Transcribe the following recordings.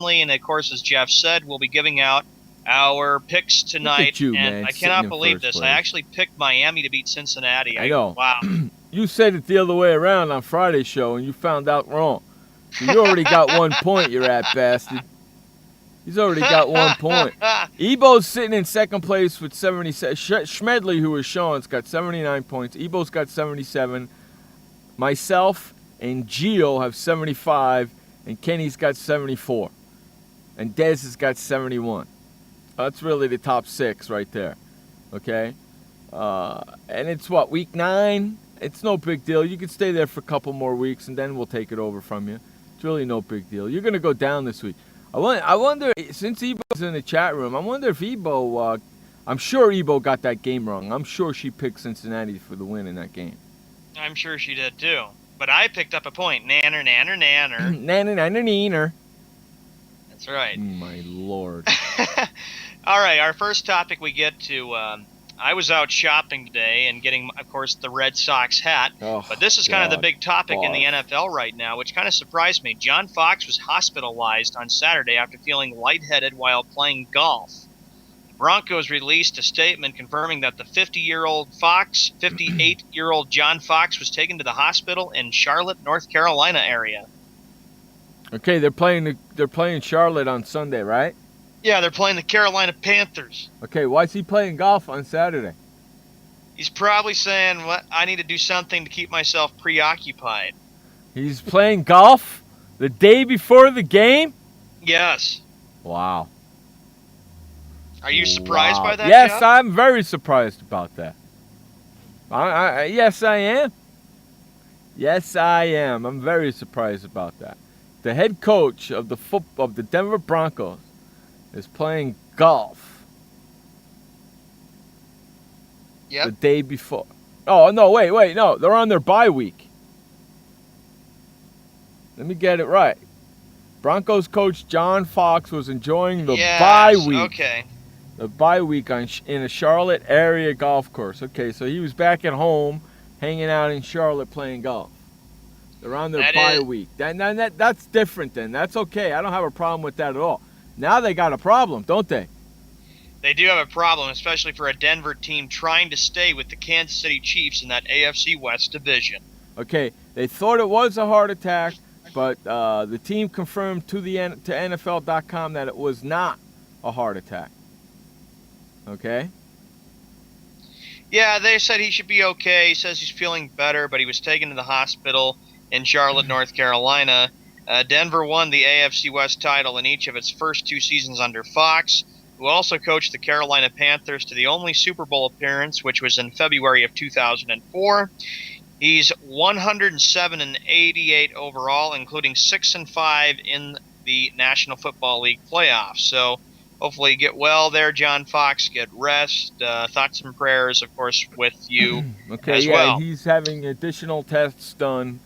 And, of course, as Jeff said, we'll be giving out our picks tonight. Look at you, and man, I sitting cannot in believe first this. place. I actually picked Miami to beat Cincinnati. I know. Wow. You said it the other way around on Friday's show, and you found out wrong. So you already got 1 point, you rat bastard. He's already got 1 point. Ebo's sitting in second place with 77. Schmedley, who was Sean's, got 79 points. Ebo's got 77. Myself and Gio have 75, and Kenny's got 74. And Dez has got 71. That's really the top 6 right there. Okay? And it's what, week 9? It's no big deal. You can stay there for a couple more weeks, and then we'll take it over from you. It's really no big deal. You're going to go down this week. I wonder, since Ebo's in the chat room, I wonder if Ebo, I'm sure Ebo got that game wrong. I'm sure she picked Cincinnati for the win in that game. I'm sure she did, too. But I picked up a point. Nanner. Nanner. That's right. My Lord. All right, our first topic we get to, I was out shopping today and getting, of course, the Red Sox hat. Oh, but this is kind of the big topic in the NFL right now, which kind of surprised me. John Fox was hospitalized on Saturday after feeling lightheaded while playing golf. The Broncos released a statement confirming that the 58-year-old John Fox was taken to the hospital in Charlotte, North Carolina area. Okay, they're playing Charlotte on Sunday, right? Yeah, they're playing the Carolina Panthers. Okay, why is he playing golf on Saturday? He's probably saying, "What? I need to do something to keep myself preoccupied." He's playing golf the day before the game? Yes. Wow. Are you surprised by that, Yes, Jeff? I'm very surprised about that. Yes, I am. Yes, I am. I'm very surprised about that. The head coach of the Denver Broncos is playing golf the day before. Oh, no, wait, no. They're on their bye week. Let me get it right. Broncos coach John Fox was enjoying the bye week. Okay. The bye week in a Charlotte area golf course. Okay, so he was back at home hanging out in Charlotte playing golf. They're on their bye week. That's different then. That's okay. I don't have a problem with that at all. Now they got a problem, don't they? They do have a problem, especially for a Denver team trying to stay with the Kansas City Chiefs in that AFC West division. Okay, they thought it was a heart attack, but the team confirmed to NFL.com that it was not a heart attack. Okay? Yeah, they said he should be okay. He says he's feeling better, but he was taken to the hospital in Charlotte, North Carolina. Denver won the AFC West title in each of its first 2 seasons under Fox, who also coached the Carolina Panthers to the only Super Bowl appearance, which was in February of 2004. He's 107-88 overall, including 6-5 in the National Football League playoffs. So hopefully get well there, John Fox. Get rest. Thoughts and prayers, of course, with you as well. He's having additional tests done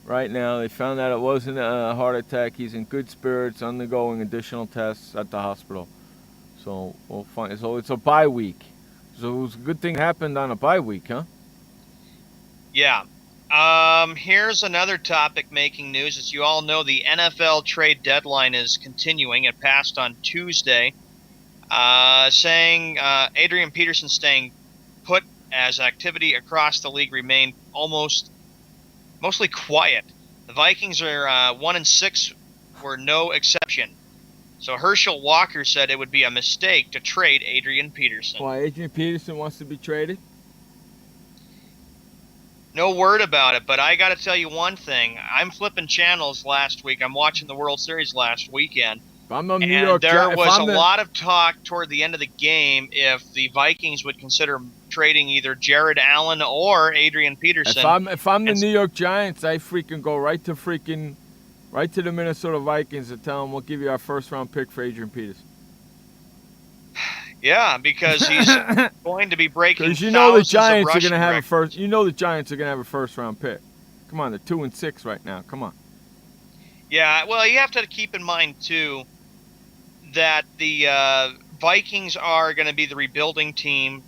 right now. They found out it wasn't a heart attack. He's in good spirits, undergoing additional tests at the hospital. So we'll find. So it's a bye week. So it was a good thing it happened on a bye week, huh? Yeah. Here's another topic making news. As you all know, the NFL trade deadline is continuing. It passed on Tuesday, saying Adrian Peterson staying put as activity across the league remained mostly quiet. The Vikings are 1-6, were no exception. So Herschel Walker said it would be a mistake to trade Adrian Peterson. Why, Adrian Peterson wants to be traded? No word about it, but I got to tell you one thing. I'm flipping channels last week. I'm watching the World Series last weekend. I'm on New and York. there was a lot of talk toward the end of the game if the Vikings would consider trading either Jared Allen or Adrian Peterson. If I'm the New York Giants, I freaking go right to the Minnesota Vikings and tell them we'll give you our first-round pick for Adrian Peterson. Yeah, because he's going to be breaking. Because you know the Giants are going to have a first. You know the Giants are going to have a first-round pick. Come on, they're 2-6 right now. Come on. Yeah, well, you have to keep in mind too that the Vikings are going to be the rebuilding team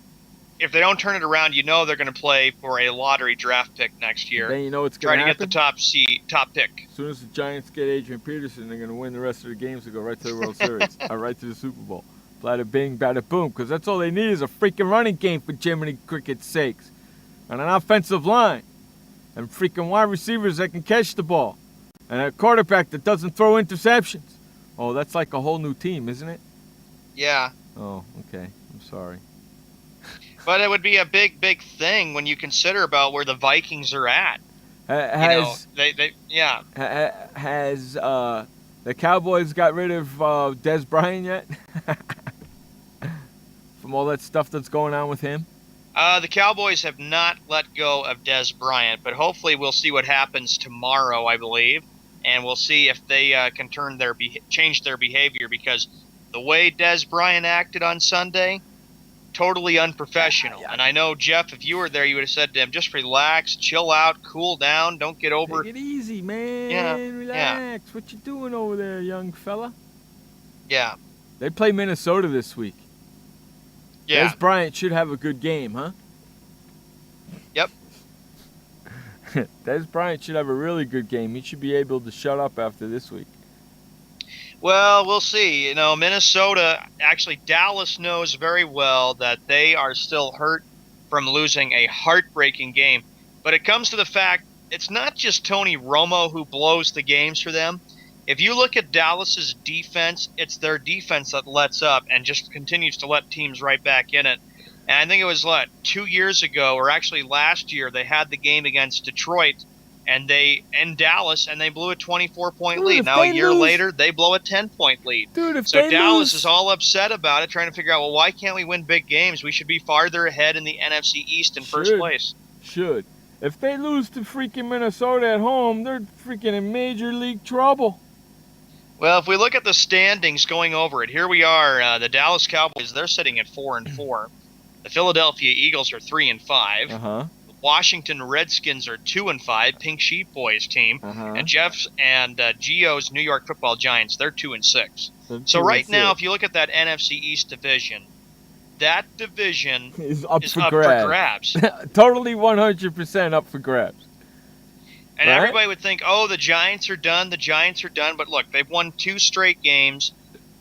if they don't turn it around, they're going to play for a lottery draft pick next year. Then you know what's going to happen? Try to get the top pick. As soon as the Giants get Adrian Peterson, they're going to win the rest of the games and go right to the World Series, or right to the Super Bowl. Bada bing, bada boom, because that's all they need is a freaking running game for Jiminy Cricket's sakes. And an offensive line. And freaking wide receivers that can catch the ball. And a quarterback that doesn't throw interceptions. Oh, that's like a whole new team, isn't it? Yeah. Oh, okay. I'm sorry. But it would be a big, big thing when you consider about where the Vikings are at. Has the Cowboys got rid of Dez Bryant yet? From all that stuff that's going on with him? The Cowboys have not let go of Dez Bryant, but hopefully we'll see what happens tomorrow, I believe, and we'll see if they can change their behavior, because the way Dez Bryant acted on Sunday, totally unprofessional. Yeah. And I know, Jeff, if you were there, you would have said to him, just relax, chill out, cool down, don't get over. Take it easy, man. Yeah. Relax. Yeah. What you doing over there, young fella? Yeah. They play Minnesota this week. Yeah. Dez Bryant should have a good game, huh? Yep. Dez Bryant should have a really good game. He should be able to shut up after this week. Well, we'll see. Minnesota, actually Dallas knows very well that they are still hurt from losing a heartbreaking game. But it comes to the fact, it's not just Tony Romo who blows the games for them. If you look at Dallas's defense, it's their defense that lets up and just continues to let teams right back in it. And I think it was 2 years ago, or actually last year, they had the game against Detroit in Dallas, and they blew a 24-point lead. Now a year later, they blow a 10-point lead. So Dallas is all upset about it, trying to figure out, well, why can't we win big games? We should be farther ahead in the NFC East in first place. If they lose to freaking Minnesota at home, they're freaking in major league trouble. Well, if we look at the standings going over it, here we are. The Dallas Cowboys, they're sitting at 4-4. The Philadelphia Eagles are 3-5. Uh-huh. The Washington Redskins are 2-5. Pink Sheep Boys team. Uh-huh. And Jeff's and Gio's New York Football Giants, they're 2-6. So right now, if you look at that NFC East division, that division is up for grabs. Totally 100% up for grabs. And everybody would think, oh, the Giants are done. But look, they've won 2 straight games,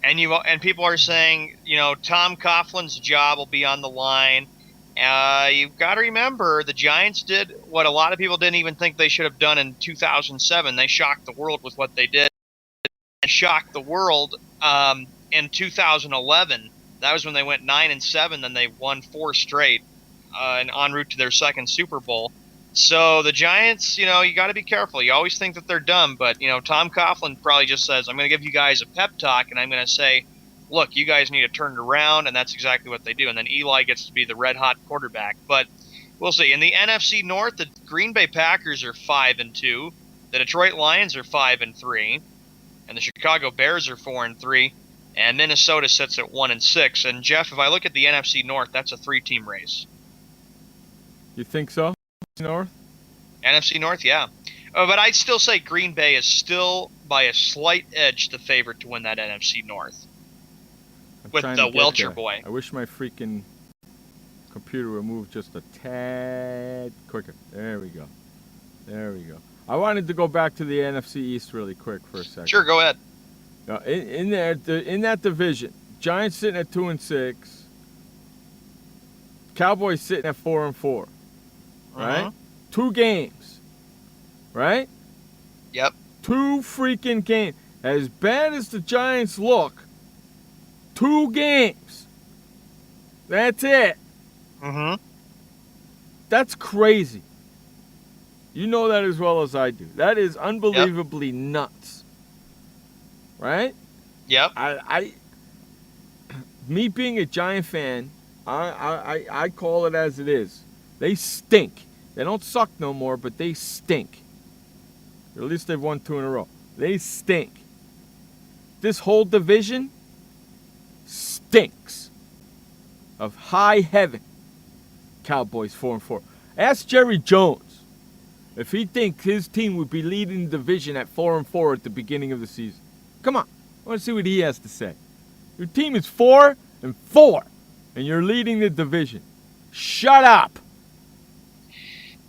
and people are saying, Tom Coughlin's job will be on the line. You've got to remember, the Giants did what a lot of people didn't even think they should have done in 2007. They shocked the world with what they did. And shocked the world in 2011. That was when they went 9-7. Then they won 4 straight, and en route to their second Super Bowl. So the Giants, you got to be careful. You always think that they're done, but, Tom Coughlin probably just says, I'm going to give you guys a pep talk, and I'm going to say, look, you guys need to turn it around, and that's exactly what they do. And then Eli gets to be the red-hot quarterback. But we'll see. In the NFC North, the Green Bay Packers are 5-2. The Detroit Lions are 5-3. And the Chicago Bears are 4-3. And Minnesota sits at 1-6. And, Jeff, if I look at the NFC North, that's a 3-team race. You think so? North? NFC North, yeah. But I'd still say Green Bay is still, by a slight edge, the favorite to win that NFC North. With the Welcher boy. I wish my freaking computer would move just a tad quicker. There we go. I wanted to go back to the NFC East really quick for a second. Sure, go ahead. Now, in that division, Giants sitting at 2-6. Cowboys sitting at 4-4. Right? Uh-huh. 2 games. Right? Yep. 2 freaking games. As bad as the Giants look, 2 games. That's it. Mm-hmm. That's crazy. You know that as well as I do. That is unbelievably nuts. Right? Yep. Me being a Giant fan, I call it as it is. They stink. They don't suck no more, but they stink. Or at least they've won 2 in a row. They stink. This whole division stinks of high heaven. Cowboys 4-4. Ask Jerry Jones if he thinks his team would be leading the division at 4-4 at the beginning of the season. Come on. I want to see what he has to say. Your team is 4-4, and you're leading the division. Shut up.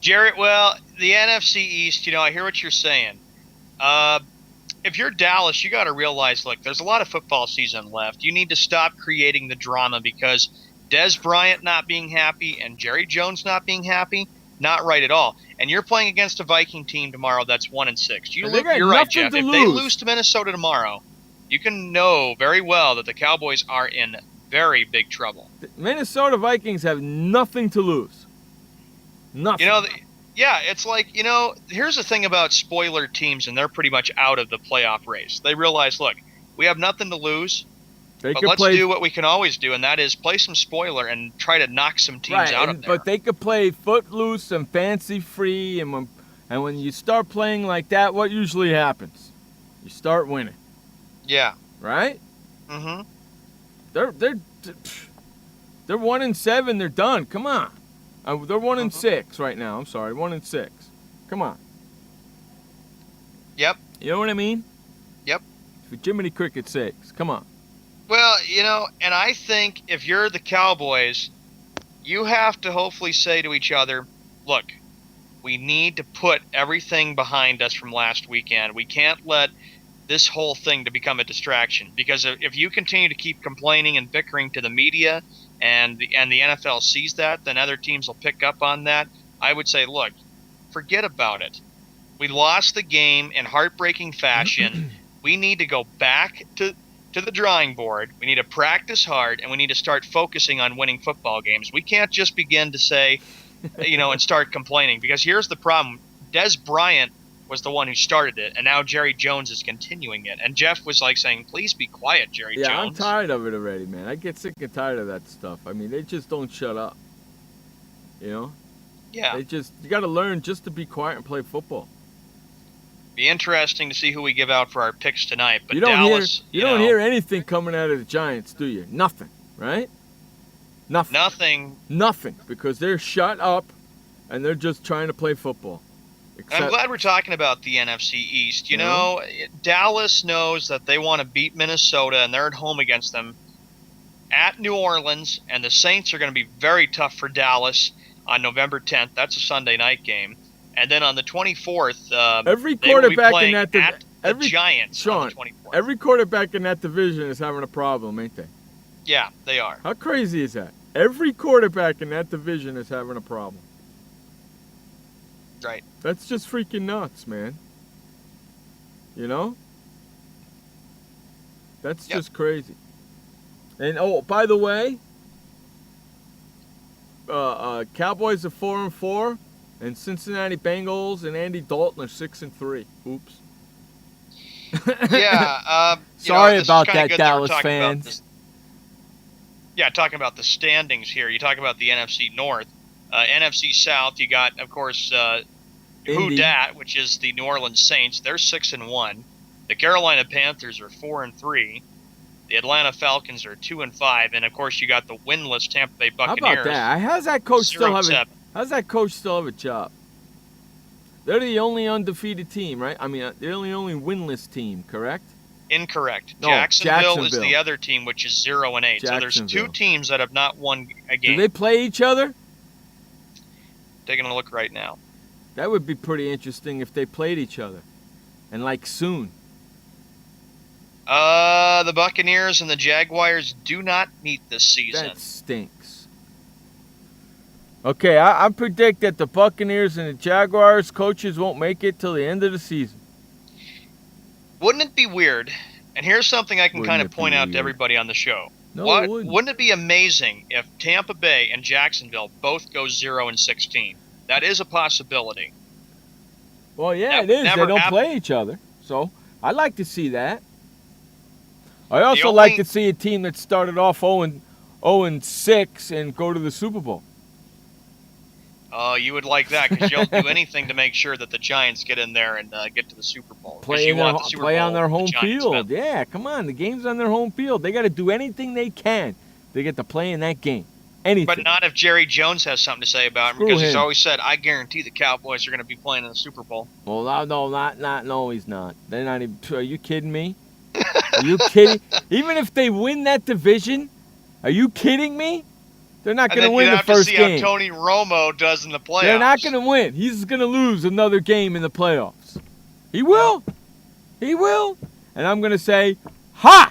Jarrett, well, the NFC East, I hear what you're saying. If you're Dallas, you got to realize, look, there's a lot of football season left. You need to stop creating the drama because Dez Bryant not being happy and Jerry Jones not being happy, not right at all. And you're playing against a Viking team tomorrow that's 1-6. You're right, Jeff. If they lose to Minnesota tomorrow, you can know very well that the Cowboys are in very big trouble. The Minnesota Vikings have nothing to lose. Nothing. Yeah, it's like, here's the thing about spoiler teams, and they're pretty much out of the playoff race. They realize, look, we have nothing to lose, but let's do what we can always do, and that is play some spoiler and try to knock some teams out of there. But they could play footloose and fancy-free, and when you start playing like that, what usually happens? You start winning. Yeah. Right? Mm-hmm. They're 1-7. They're done. Come on. They're 1-6 right now. I'm sorry, 1-6. Come on. Yep. You know what I mean? Yep. For Jiminy Cricket's sakes, come on. Well, and I think if you're the Cowboys, you have to hopefully say to each other, look, we need to put everything behind us from last weekend. We can't let this whole thing to become a distraction, because if you continue to keep complaining and bickering to the media and the NFL sees that, then other teams will pick up on that. I would say, look, forget about it. We lost the game in heartbreaking fashion. We need to go back to the drawing board. We need to practice hard, and we need to start focusing on winning football games. We can't just begin to say, and start complaining, because here's the problem. Dez Bryant was the one who started it, and now Jerry Jones is continuing it. And Jeff was like saying, please be quiet, Jerry Jones. Yeah, I'm tired of it already, man. I get sick and tired of that stuff. I mean, they just don't shut up. Yeah. You got to learn just to be quiet and play football. Be interesting to see who we give out for our picks tonight. But you don't Dallas, don't hear anything coming out of the Giants, do you? Nothing, right? Nothing. Nothing, because they're shut up and they're just trying to play football. I'm glad we're talking about the NFC East. Dallas knows that they want to beat Minnesota, and they're at home against them at New Orleans, and the Saints are going to be very tough for Dallas on November 10th. That's a Sunday night game. And then on the 24th, every quarterback in that the Giants Sean, on the 24th. Every quarterback in that division is having a problem, ain't they? Yeah, they are. How crazy is that? Every quarterback in that division is having a problem. Right. That's just freaking nuts, man. That's just crazy. And by the way, Cowboys are 4-4, and Cincinnati Bengals and Andy Dalton are 6-3. Oops. Yeah. Sorry about that, Dallas fans. Talking about the standings here. You talk about the NFC North. NFC South, you got, of course, Who Dat, which is the New Orleans Saints. They're 6-1. The Carolina Panthers are 4-3. The Atlanta Falcons are 2-5, and of course you got the winless Tampa Bay Buccaneers. How about that? How's that coach still have a job? They're the only undefeated team, right? I mean, they're the only winless team, correct? Incorrect. No, Jacksonville is the other team, which is 0-8. So there's two teams that have not won a game. Do they play each other? Taking a look right now. That would be pretty interesting if they played each other, and soon. The Buccaneers and the Jaguars do not meet this season. That stinks. Okay, I predict that the Buccaneers and the Jaguars coaches won't make it till the end of the season. Wouldn't it be weird? And here's something I can kind of point out to everybody on the show. No, it wouldn't. Wouldn't it be amazing if Tampa Bay and Jacksonville both go 0-16? That is a possibility. Well, yeah, it is. They don't play each other. So I'd like to see that. I also like to see a team that started off 0-6 and go to the Super Bowl. You would like that because you'll do anything to make sure that the Giants get in there and get to the Super Bowl. Play on their home field. Yeah, come on. The game's on their home field. They got to do anything they can to get to play in that game. Anything. But not if Jerry Jones has something to say about him, because he's always said, I guarantee the Cowboys are going to be playing in the Super Bowl. Well, no, he's not. They're not even. Are you kidding me? Are you kidding? Even if they win that division, are you kidding me? They're not And going then to win you'd the have to first see game. how Tony Romo does in the playoffs. They're not going to win. He's going to lose another game in the playoffs. He will. He will. And I'm going to say, ha!